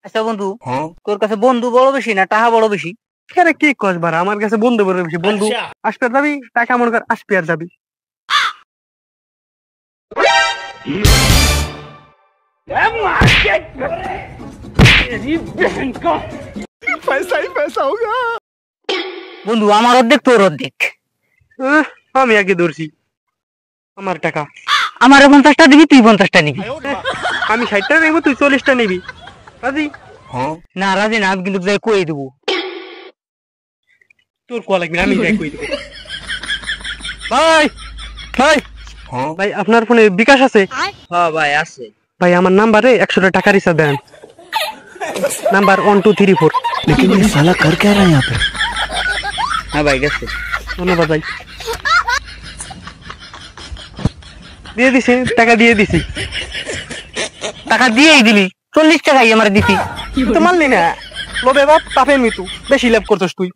আচ্ছা বন্ধু, তোর কাছে বন্ধু বড় বেশি না টাকা বড় বেশি? আরে কি কস বারা, আমার কাছে বন্ধু বড় বেশি। বন্ধু আসবে আর যাবি, টাকা মনে কর আসবে আর যাবি। পয়সা ही पैसा होगा। বন্ধু আমার অর্ধেক তোর অর্ধেক। আমি আগে ধরছি, আমার টাকা। আমার 50টা দিবি, তুই 50টা নিবি। আমি 60টা নেবো, তুই 40টা নিবি। রাজি? না রাজি না, আমি কিন্তু যাই কই দেবো। তোর কোয়া লাগবে, আমি যাই কই দেবো। ভাই ভাই ভাই, আপনার ফোনে বিকাশ আছে? হ্যাঁ ভাই আছে। ভাই আমার নাম্বারে 100 টাকা রিচার্জ দেন। নাম্বার 1234। लेकिन ये साला कर क्या रहा है यहाँ पे? হ্যাঁ ভাই গেছে। ধন্যবাদ ভাই। দিয়ে দিছি, টাকা দিয়ে দিছি। টাকা দিয়েই দিলি, 40 টাকাই আমার দিতি। তো মানলি না, লোভে বাপ পাপের মৃত্যু। বেশি লাভ করছিস তুই।